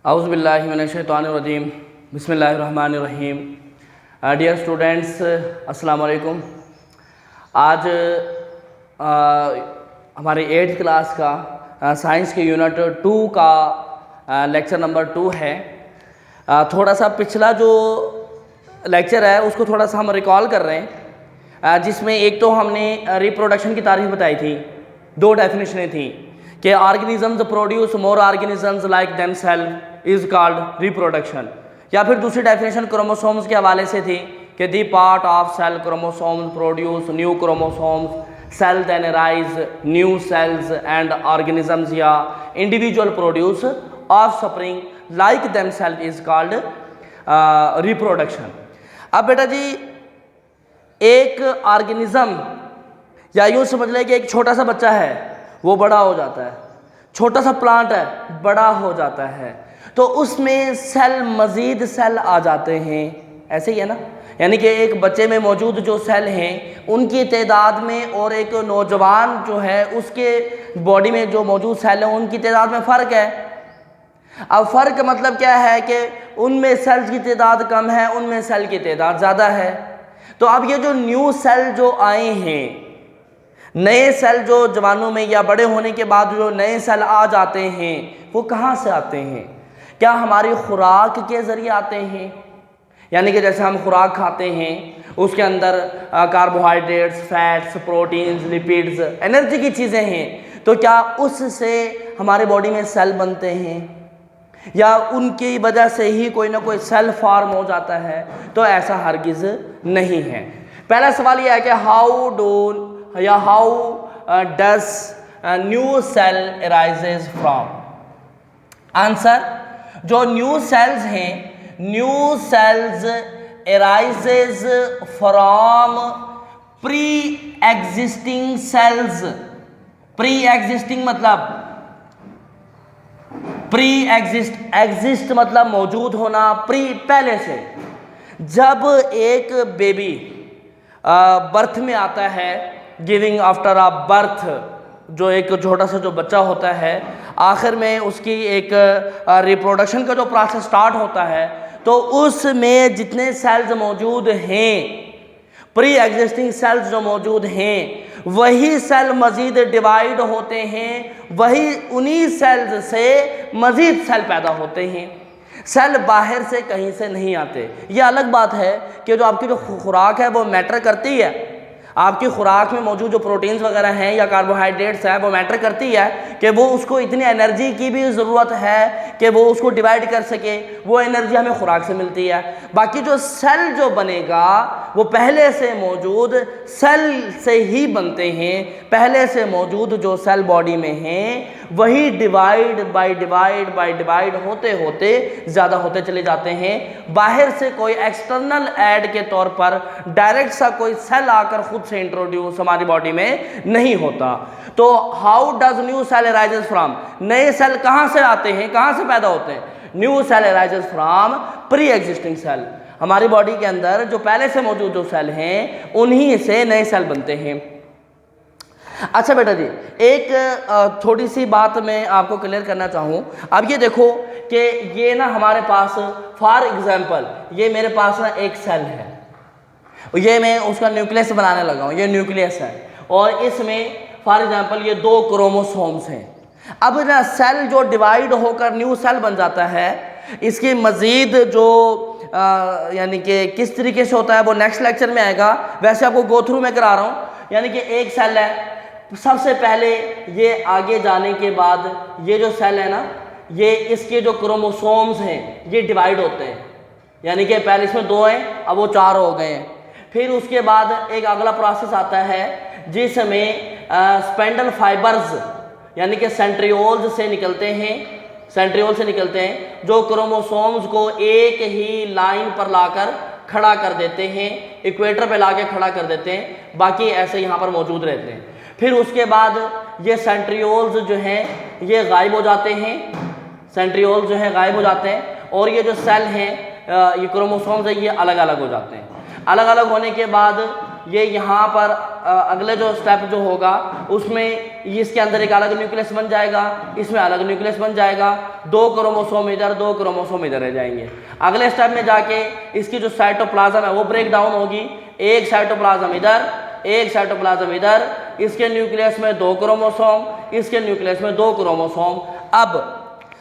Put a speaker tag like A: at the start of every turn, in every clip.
A: औज़ु बिल्लाहि मिनश्शैतानिर्रजीम बिस्मिल्लाहिर्रहमानिर्रहीम। Dear students, अस्सलाम वालेकुम। आज हमारे 8th क्लास का साइंस के यूनिट 2 का लेक्चर नंबर 2 है। थोड़ा सा पिछला जो लेक्चर है उसको थोड़ा सा हम रिकॉल कर रहे हैं, जिसमें एक तो हमने रिप्रोडक्शन की तारीफ बताई थी, 2 डेफिनेशनें थी कि organisms produce more organisms like themselves is called reproduction, या फिर दूसरी डेफिनेशन क्रोमोसोम्स के हवाले से थी कि the part of cell chromosomes produce new chromosomes, cell then rise new cells and organisms या individual produce offspring like themselves is called reproduction. अब बेटा जी, एक ऑर्गेनिज्म या यूँ समझ लें कि एक छोटा सा बच्चा है, वो बड़ा हो जाता है, छोटा सा प्लांट है, बड़ा हो जाता है, तो उसमें सेल मज़ीद सेल आ जाते हैं, ऐसे ही है ना। यानी कि एक बच्चे में मौजूद जो सेल हैं उनकी तादाद में और एक नौजवान जो है उसके बॉडी में जो मौजूद सेल हैं उनकी तादाद में फ़र्क है। अब फ़र्क मतलब क्या है कि उनमें सेल्स की तादाद कम है, उनमें सेल की तादाद ज़्यादा है। तो अब ये जो न्यू सेल जो आए हैं, नए सेल जो जवानों में या बड़े होने के बाद जो नए सेल आ जाते हैं, वो कहाँ से आते हैं? क्या हमारी खुराक के ज़रिए आते हैं? यानी कि जैसे हम खुराक खाते हैं उसके अंदर carbohydrates, fats, proteins, lipids, energy की चीज़ें हैं, तो क्या उससे हमारे बॉडी में सेल बनते हैं या उनकी वजह से ही कोई ना कोई सेल फॉर्म हो जाता है? तो ऐसा हरगिज़ नहीं है। पहला सवाल यह है कि how does new cell arises from? Answer, जो न्यू सेल्स हैं, new cells arises from pre existing cells. Pre existing मतलब एग्जिस्ट मतलब मौजूद होना, प्री पहले से। जब एक बेबी बर्थ में आता है, गिविंग आफ्टर अ बर्थ, जो एक छोटा सा जो बच्चा होता है, आखिर में उसकी एक रिप्रोडक्शन का जो प्रोसेस स्टार्ट होता है, तो उसमें जितने सेल्स मौजूद हैं, प्री एग्जिस्टिंग सेल्स जो मौजूद हैं, वही सेल मज़ीद डिवाइड होते हैं, वही उन्हीं सेल्स से मज़ीद सेल पैदा होते हैं। सेल बाहर से कहीं से नहीं आते। ये अलग बात है कि जो आपकी जो खुराक है वो मैटर करती है, आपकी खुराक में मौजूद जो प्रोटीन्स वगैरह हैं या कार्बोहाइड्रेट्स है वो मैटर करती है कि वो उसको इतनी एनर्जी की भी ज़रूरत है कि वो उसको डिवाइड कर सके, वो एनर्जी हमें खुराक से मिलती है। बाकी जो सेल जो बनेगा वो पहले से मौजूद सेल से ही बनते हैं, पहले से मौजूद जो सेल बॉडी में हैं वही डिवाइड बाय डिवाइड होते होते ज़्यादा होते चले जाते हैं। बाहर से कोई एक्सटर्नल ऐड के तौर पर डायरेक्ट सा कोई सेल आकर खुद से इंट्रोड्यूस हमारी बॉडी में नहीं होता। तो how does new cell arises from? नए सेल कहाँ से आते हैं, कहाँ से पैदा होते हैं? New cell arises from pre existing cell. हमारी बॉडी के अंदर जो पहले से मौजूद जो सेल हैं उन्हीं से नए सेल बनते हैं। अच्छा बेटा जी, एक थोड़ी सी बात मैं आपको क्लियर करना चाहूँ। अब ये देखो कि ये ना हमारे पास, फॉर एग्जांपल, ये मेरे पास ना एक सेल है, ये मैं उसका न्यूक्लियस बनाने लगा हूँ, ये न्यूक्लियस है, और इसमें फॉर एग्जांपल ये 2 क्रोमोसोम्स हैं। अब ना सेल जो डिवाइड होकर न्यू सेल बन जाता है, इसकी मज़ीद जो यानी कि किस तरीके से होता है वो नेक्स्ट लेक्चर में आएगा। वैसे आपको गो थ्रू में करा रहा हूँ। यानी कि एक सेल है, सबसे पहले ये आगे जाने के बाद ये जो सेल है ना, ये इसके जो क्रोमोसोम्स हैं ये डिवाइड होते हैं। यानी कि पहले इसमें 2 हैं, अब वो 4 हो गए हैं। फिर उसके बाद एक अगला प्रोसेस आता है जिसमें स्पेंडल फाइबर्स यानी कि सेंट्रियोल्स से निकलते हैं, जो क्रोमोसोम्स को एक ही लाइन पर लाकर खड़ा कर देते हैं, इक्वेटर पे लाके खड़ा कर देते हैं, बाकी ऐसे यहाँ पर मौजूद रहते हैं। फिर उसके बाद ये सेंट्रियोल्स जो हैं ये गायब हो जाते हैं, सेंट्रियोल्स जो हैं गायब हो जाते हैं, और ये जो सेल हैं, ये क्रोमोसोम्स है, ये अलग अलग हो जाते हैं। अलग अलग होने के बाद ये यहाँ पर अगले जो स्टेप जो होगा उसमें इसके अंदर एक अलग न्यूक्लियस बन जाएगा, इसमें अलग न्यूक्लियस बन जाएगा, 2 क्रोमोसोम इधर 2 क्रोमोसोम इधर रह जाएंगे। अगले स्टेप में जाके इसकी जो साइटोप्लाज्म है वो ब्रेक डाउन होगी, एक साइटोप्लाज्म इधर, एक साइटोप्लाज्म इधर, इसके न्यूक्लियस में 2 क्रोमोसोम, इसके न्यूक्लियस में 2 क्रोमोसोम। अब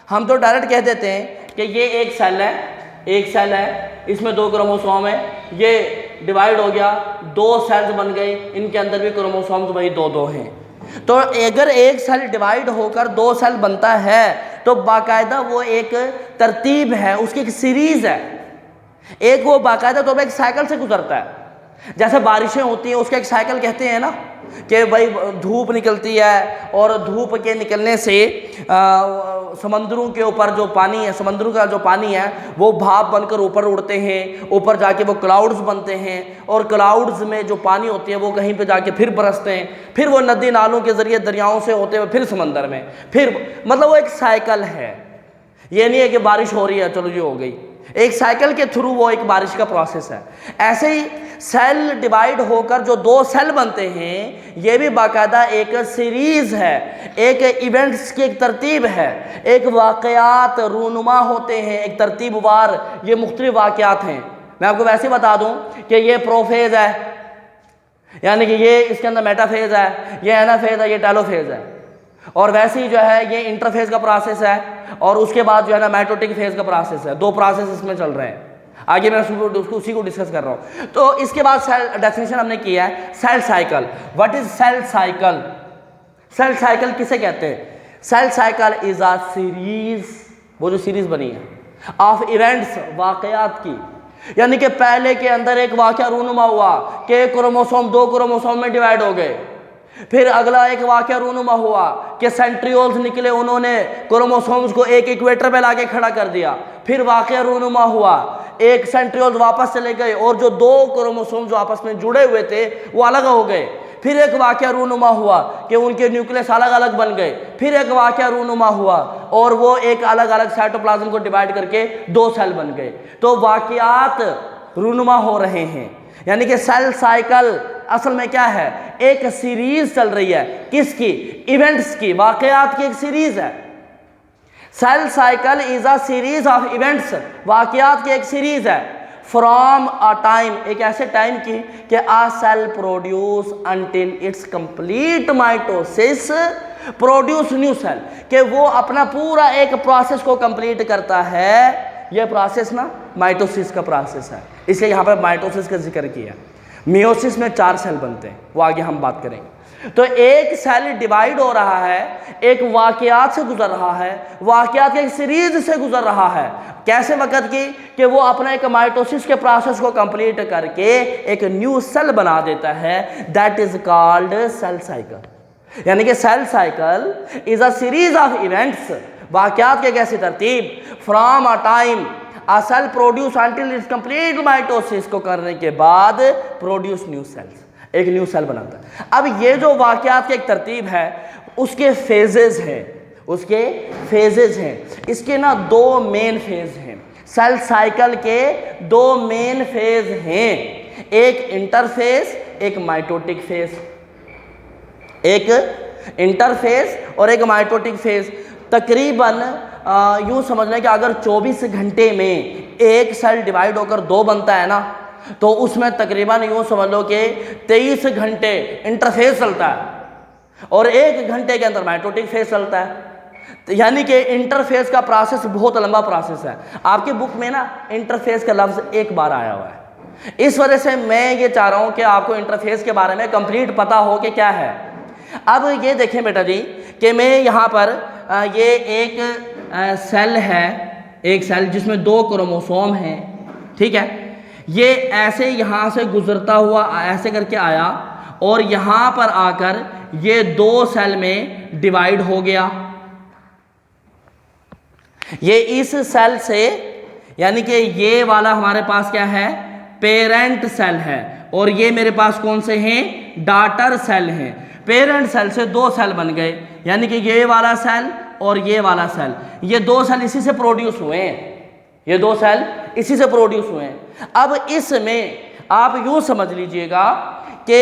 A: हम तो डायरेक्ट कह देते हैं कि ये एक सेल है, एक सेल है, इसमें 2 क्रोमोसोम है, ये डिवाइड हो गया, 2 सेल्स बन गए, इनके अंदर भी क्रोमोसोम्स वही 2-2 हैं। तो अगर एक सेल डिवाइड होकर 2 सेल बनता है तो बाकायदा वो एक तरतीब है, उसकी एक सीरीज है, एक वो बाकायदा तो एक साइकिल से गुजरता है। जैसे बारिशें होती हैं उसका एक साइकिल कहते हैं ना कि भाई धूप निकलती है और धूप के निकलने से समंदरों के ऊपर जो पानी है, समंदरों का जो पानी है वो भाप बनकर ऊपर उड़ते हैं, ऊपर जाके वो क्लाउड्स बनते हैं और क्लाउड्स में जो पानी होती है वो कहीं पे जाके फिर बरसते हैं, फिर वो नदी नालों के ज़रिए दरियाओं से होते हुए फिर समंदर में, फिर मतलब वो एक साइकिल है। ये नहीं है कि बारिश हो रही है चलो ये हो गई, एक साइकिल के थ्रू वो एक बारिश का प्रोसेस है। ऐसे ही सेल डिवाइड होकर जो 2 सेल बनते हैं ये भी बाकायदा एक सीरीज है, एक इवेंट्स की एक तरतीब है, एक वाक़यात रूनुमा होते हैं, एक तरतीबवार ये मुख्तलिफ वाक़यात हैं। मैं आपको वैसे ही बता दूं कि ये प्रोफेज है, यानी कि ये इसके अंदर मेटाफेज है, ये एनाफेज है, ये टेलोफेज है, और वैसे ही जो है ये इंटरफेज का प्रोसेस है और उसके बाद जो है ना माइटोटिक फेज का प्रोसेस है। 2 प्रोसेस इसमें चल रहे हैं। आगे मैं उसी को डिस्कस कर रहा हूँ। तो इसके बाद सेल डेफिनेशन हमने किया है cell cycle. What is cell cycle? Cell cycle किसे कहते हैं? Cell cycle is a series, वो जो सीरीज बनी है ऑफ इवेंट्स, वाकयात की, यानी कि पहले के अंदर एक वाकया रूनुमा हुआ कि क्रोमोसोम 2 क्रोमोसोम में डिवाइड हो गए, फिर अगला एक वाकया रूनुमा हुआ कि सेंट्रियोल्स निकले, उन्होंने क्रोमोसोम्स को एक इक्वेटर पे लाके खड़ा कर दिया, फिर वाकया रूनुमा हुआ एक सेंट्रियोल्स वापस चले गए और जो 2 क्रोमोसोम्स जो आपस में जुड़े हुए थे वो अलग हो गए, फिर एक वाकया रूनुमा हुआ कि उनके न्यूक्लियस अलग अलग बन गए, फिर एक वाकया रूनुमा हुआ और वो एक अलग अलग साइटोप्लाज्म को डिवाइड करके 2 सेल बन गए। तो वाकयात रूनुमा हो रहे हैं, यानी कि सेल साइकिल असल में क्या है? एक सीरीज चल रही है, किसकी? इवेंट्स की, वाकयात की एक सीरीज है। Cell cycle is a series of events, वाकयात की एक सीरीज है। फ्रॉम अ टाइम, एक ऐसे टाइम की कि a cell produce until its complete mitosis produce new cell, कि वो अपना पूरा एक प्रोसेस को कंप्लीट करता है। ये प्रोसेस ना माइटोसिस का प्रोसेस है, इसलिए यहाँ पर माइटोसिस का जिक्र किया। मियोसिस में 4 सेल बनते हैं, वो आगे हम बात करेंगे। तो एक सेल डिवाइड हो रहा है, एक वाकयात से गुजर रहा है, वाकयात के एक सीरीज से गुजर रहा है। कैसे वक्त की? कि वो अपना एक माइटोसिस के प्रोसेस को कंप्लीट करके एक न्यू सेल बना देता है, that is called cell cycle. यानी कि cell cycle is a series of events, वाकयात के कैसी तरतीब, from a time a cell produce until its complete mitosis को करने के बाद प्रोड्यूस न्यू सेल्स, एक न्यू सेल बनाता है। अब ये जो वाकयात की एक तरतीब है उसके फेजेस हैं, उसके फेजेस हैं। इसके ना 2 मेन फेज हैं, सेल साइकिल के 2 मेन फेज हैं, एक इंटरफेज, एक माइटोटिक फेज। एक इंटरफेज और एक माइटोटिक फेज। तकरीबन यूँ समझ लें कि अगर 24 घंटे में एक सेल डिवाइड होकर 2 बनता है ना, तो उसमें तकरीबन यूँ समझ लो कि 23 घंटे इंटरफेस चलता है और 1 घंटे के अंदर माइटोटिक फेज चलता है। तो यानी कि इंटरफेस का प्रोसेस बहुत लंबा प्रोसेस है। आपकी बुक में ना इंटरफेस का लफ्ज़ 1 बार आया हुआ है, इस वजह से मैं ये चाह रहा हूँ कि आपको इंटरफेस के बारे में कंप्लीट पता हो कि क्या है। अब ये देखें बेटा जी कि मैं यहाँ पर ये एक सेल है, एक सेल जिसमें 2 क्रोमोसोम हैं, ठीक है। ये ऐसे यहाँ से गुजरता हुआ ऐसे करके आया और यहाँ पर आकर ये 2 सेल में डिवाइड हो गया। ये इस सेल से, यानी कि ये वाला हमारे पास क्या है? पेरेंट सेल है, और ये मेरे पास कौन से हैं? डॉटर सेल हैं। पेरेंट सेल से 2 सेल बन गए, यानी कि ये वाला सेल और ये वाला सेल, ये 2 सेल इसी से प्रोड्यूस हुए हैं, ये 2 सेल इसी से प्रोड्यूस हुए हैं। अब इसमें आप यूँ समझ लीजिएगा कि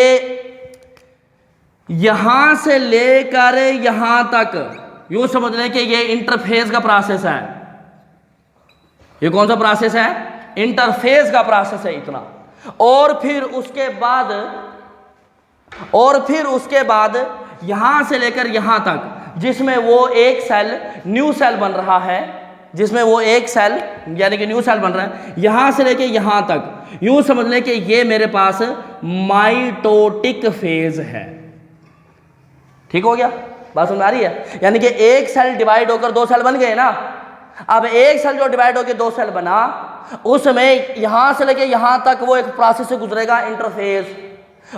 A: यहां से लेकर यहां तक यूं समझ लें कि ये इंटरफेस का प्रोसेस है। ये कौन सा प्रोसेस है? इंटरफेस का प्रोसेस है इतना। और फिर उसके बाद यहां से लेकर यहां तक, जिसमें वो एक सेल न्यू सेल बन रहा है, जिसमें वो एक सेल यानी कि न्यू सेल बन रहा है, यहां से लेकर यहां तक यूं समझ लें कि ये मेरे पास माइटोटिक फेज है। ठीक हो गया? बात समझ आ रही है? यानी कि एक सेल डिवाइड होकर दो सेल बन गए ना। अब एक सेल जो डिवाइड होकर दो सेल बना, उसमें यहां से लेके यहां तक वो एक प्रोसेस से गुजरेगा, इंटरफेज,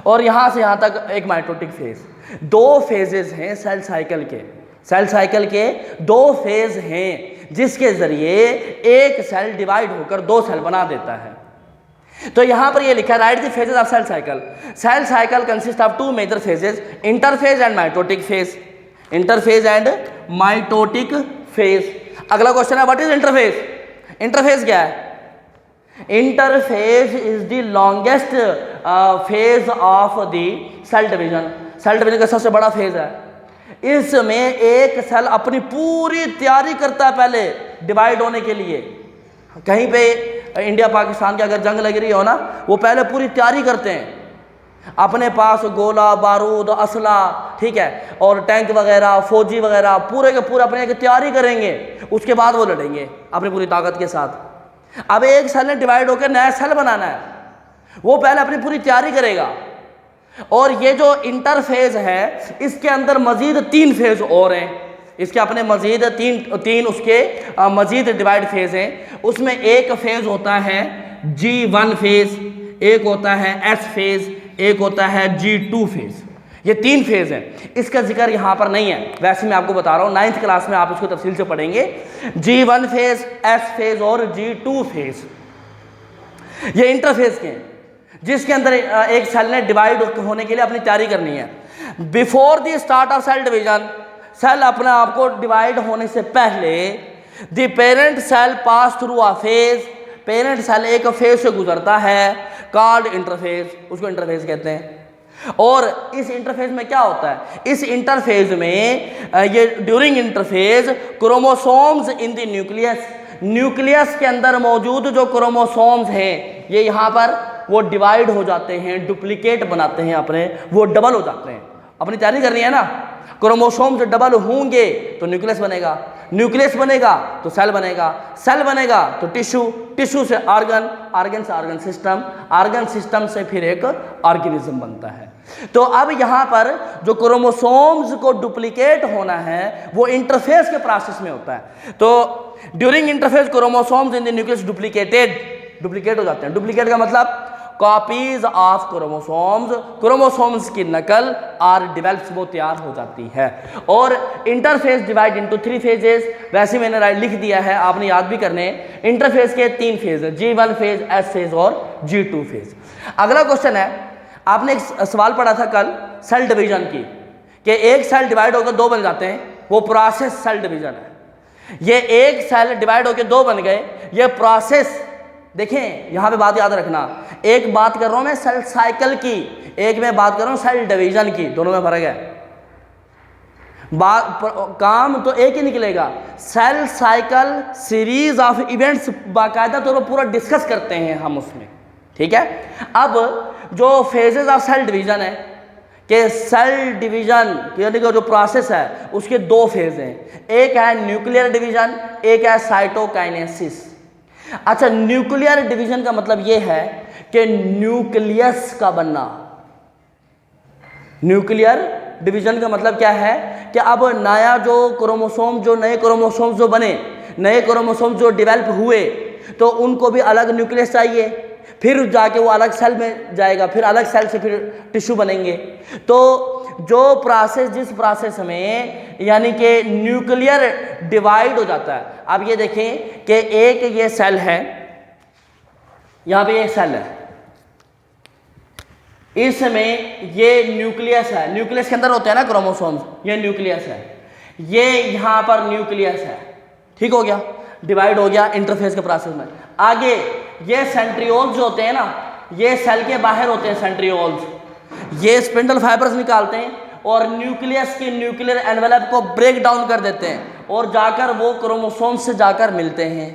A: और यहां से यहां तक एक माइटोटिक फेज। दो फेजेस हैं सेल साइकिल के। सेल साइकिल के दो फेज हैं जिसके जरिए एक सेल डिवाइड होकर दो सेल बना देता है। तो यहां पर ये लिखा है, write the phases of cell cycle. Cell cycle consist of two major phases, interphase and mitotic phase. Interphase and mitotic phase. अगला क्वेश्चन है, व्हाट इज इंटरफेज? इंटरफेज क्या है? Interphase is the longest phase of the cell division. Cell division का सबसे बड़ा phase है। इसमें एक सेल अपनी पूरी तैयारी करता है पहले डिवाइड होने के लिए। कहीं पे इंडिया पाकिस्तान की अगर जंग लग रही हो ना, वो पहले पूरी तैयारी करते हैं, अपने पास गोला बारूद असला, ठीक है, और टैंक वगैरह फौजी वगैरह पूरे के पूरे अपने की तैयारी करेंगे, उसके बाद वो लड़ेंगे अपनी पूरी ताकत के साथ। अब एक सेल ने डिवाइड होकर नया सेल बनाना है, वो पहले अपनी पूरी तैयारी करेगा। और ये जो इंटरफेज है, इसके अंदर मजीद 3 फेज और हैं। इसके अपने मजीद तीन उसके मजीद डिवाइड फेज हैं। उसमें एक फेज होता है G1 फेज, एक होता है S फेज, एक होता है G2 फेज। ये 3 फेज हैं। इसका जिक्र यहाँ पर नहीं है, वैसे मैं आपको बता रहा हूँ, 9th क्लास में आप इसको तफसील से पढ़ेंगे। G1 फेज, S फेज और G2 फेज, ये इंटरफेज के हैं जिसके अंदर एक सेल ने डिवाइड होने के लिए अपनी तैयारी करनी है। Before the start of cell division, cell अपने आप को डिवाइड होने से पहले the parent cell pass through a phase, parent cell एक फेज से गुजरता है, कॉल्ड इंटरफेज, उसको इंटरफेज कहते हैं। और इस इंटरफेज में क्या होता है? इस इंटरफेज में ये during interphase chromosomes in the nucleus, nucleus के अंदर मौजूद जो क्रोमोसोम्स हैं, ये यहाँ पर वो डिवाइड हो जाते हैं, डुप्लीकेट बनाते हैं अपने, वो डबल हो जाते हैं। अपनी तैयारी करनी है ना, क्रोमोसोम जो डबल होंगे तो न्यूक्लियस बनेगा, न्यूक्लियस बनेगा तो सेल बनेगा, सेल बनेगा तो टिश्यू, टिश्यू से ऑर्गन, ऑर्गन से ऑर्गन सिस्टम, ऑर्गन सिस्टम से फिर एक ऑर्गेनिज्म बनता है। तो अब यहाँ पर जो क्रोमोसोम्स को डुप्लीकेट होना है वो इंटरफेस के प्रोसेस में होता है। तो during interface chromosomes in the nucleus duplicate हो जाते हैं। डुप्लीकेट का मतलब कॉपीज ऑफ क्रोमोसोम्स, क्रोमोसोम्स की नकल आर डेवलप्स, वो तैयार हो जाती है। और इंटरफेस डिवाइड इनटू 3 फेजेस, वैसे मैंने लिख दिया है, आपने याद भी करने। इंटरफेस के 3 फेज है, G1 फेज, S फेज और G2 फेज। अगला क्वेश्चन है, आपने एक सवाल पढ़ा था कल सेल डिवीजन की, कि एक सेल डिवाइड होकर 2 बन जाते हैं, वो प्रोसेस सेल डिवीजन है। ये एक सेल डिवाइड होकर 2 बन गए, ये प्रोसेस, देखें यहां पे बात याद रखना, एक बात कर रहा हूं मैं सेल साइकिल की, एक मैं बात कर रहा हूं सेल डिवीजन की, दोनों में फर्क है। काम तो एक ही निकलेगा। Cell cycle series of events बाकायदा तौर पर पूरा डिस्कस करते हैं हम उसमें, ठीक है। अब जो फेजेस ऑफ सेल डिवीजन है, कि सेल डिवीजन यानी कि जो प्रोसेस है उसके 2 फेज हैं, एक है न्यूक्लियर डिवीजन, एक है साइटोकाइनेसिस। अच्छा, न्यूक्लियर डिवीजन का मतलब यह है कि न्यूक्लियस का बनना। न्यूक्लियर डिवीजन का मतलब क्या है कि अब नया जो क्रोमोसोम, जो नए क्रोमोसोम जो बने, नए क्रोमोसोम जो डेवलप हुए, तो उनको भी अलग न्यूक्लियस चाहिए, फिर जाके वो अलग सेल में जाएगा, फिर अलग सेल से फिर टिश्यू बनेंगे। तो जो प्रोसेस, जिस प्रोसेस में यानी कि न्यूक्लियर डिवाइड हो जाता है, अब ये देखें कि एक ये सेल है, यहाँ पे एक सेल है, इसमें ये न्यूक्लियस है, न्यूक्लियस के अंदर होते हैं ना क्रोमोसोम्स, ये न्यूक्लियस है, ये यहाँ पर न्यूक्लियस है, ठीक हो गया, डिवाइड हो गया इंटरफेस के प्रोसेस में। आगे ये सेंट्रियोल्स जो होते हैं ना, ये सेल के बाहर होते हैं सेंट्रियोल्स, ये स्पिंडल फाइबर्स निकालते हैं और न्यूक्लियस की न्यूक्लियर एनवेलप को ब्रेक डाउन कर देते हैं और जाकर वो क्रोमोसोम्स से जाकर मिलते हैं।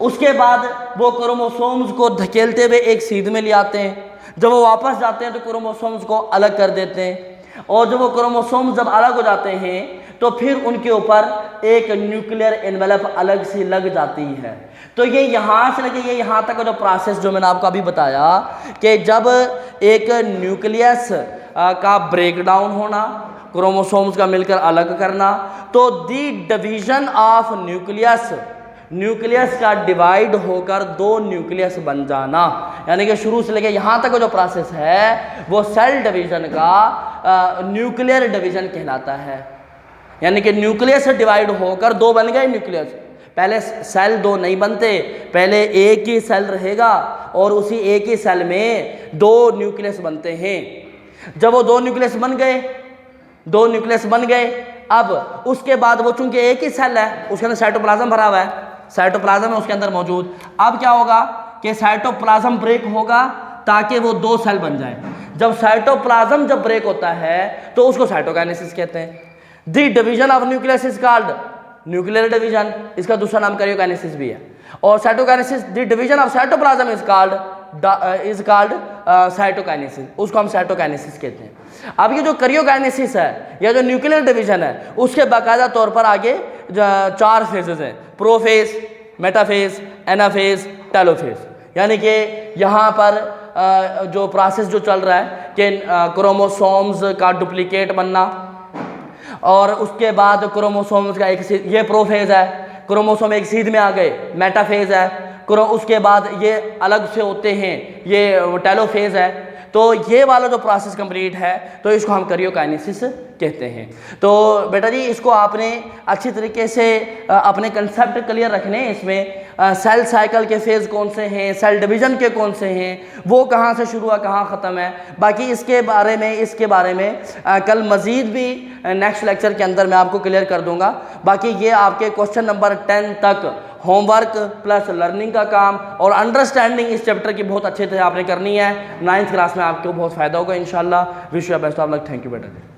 A: उसके बाद वो क्रोमोसोम्स को धकेलते हुए एक सीध में ले आते हैं। जब वो वापस जाते हैं तो क्रोमोसोम्स को अलग कर देते हैं और जब वो क्रोमोसोम्स जब अलग हो जाते हैं तो फिर उनके ऊपर एक न्यूक्लियर एनवेलप अलग से लग जाती है। तो ये यहाँ से लेके ये यहाँ तक का जो प्रोसेस जो मैंने आपको अभी बताया कि जब एक न्यूक्लियस का ब्रेकडाउन होना, क्रोमोसोम्स का मिलकर अलग करना, तो दी डिवीजन ऑफ न्यूक्लियस का डिवाइड होकर दो न्यूक्लियस बन जाना, यानी कि शुरू से लेके यहाँ तक का जो प्रोसेस है वो सेल डिवीजन का न्यूक्लियर डिवीजन कहलाता है। यानी कि न्यूक्लियस से डिवाइड होकर दो बन गए न्यूक्लियस। पहले सेल दो नहीं बनते, पहले एक ही सेल रहेगा और उसी एक ही सेल में दो न्यूक्लियस बनते हैं। जब वो दो न्यूक्लियस बन गए, अब उसके बाद वो चूंकि एक ही सेल है, उसके अंदर साइटोप्लाज्म भरा हुआ है, साइटोप्लाज्म है उसके अंदर मौजूद। अब क्या होगा कि साइटोप्लाज्म ब्रेक होगा ताकि वो दो सेल बन जाए। जब साइटोप्लाज्म जब ब्रेक होता है तो उसको साइटोकाइनेसिस कहते हैं। The division of nucleus is called nuclear division, इसका दूसरा नाम कैरियोकाइनेसिस भी है। और cytokinesis, the division of cytoplasm is called cytokinesis, उसको हम साइटोकाइनेसिस कहते हैं। अब ये जो कैरियोकाइनेसिस है या जो न्यूक्लियर डिवीजन है उसके बाकायदा तौर पर आगे चार फेजेस हैं, प्रोफेज, मेटाफेज, एनाफेज, टेलोफेज। यानी कि यहाँ पर जो प्रोसेस जो चल रहा है कि क्रोमोसोम्स का डुप्लीकेट बनना और उसके बाद क्रोमोसोम्स का एक ये प्रोफेज है, क्रोमोसोम एक सीध में आ गए, मेटाफेज है, उसके बाद ये अलग से होते हैं, ये टेलोफेज है। तो ये वाला जो प्रोसेस कंप्लीट है तो इसको हम कैरियोकाइनेसिस कहते हैं। तो बेटा जी इसको आपने अच्छी तरीके से अपने कंसेप्ट क्लियर रखने हैं। इसमें सेल साइकिल के फेज़ कौन से हैं, सेल डिवीज़न के कौन से हैं, वो कहाँ से शुरू हुआ कहाँ ख़त्म है। बाकी इसके बारे में कल मज़ीद भी नेक्स्ट लेक्चर के अंदर मैं आपको क्लियर कर दूंगा। बाकी ये आपके क्वेश्चन नंबर 10 तक होमवर्क प्लस लर्निंग का काम और अंडरस्टैंडिंग इस चैप्टर की बहुत अच्छे से आपने करनी है। 9th क्लास में आपको बहुत फ़ायदा होगा इंशाल्लाह। Wish you best of luck. Thank you बेटा।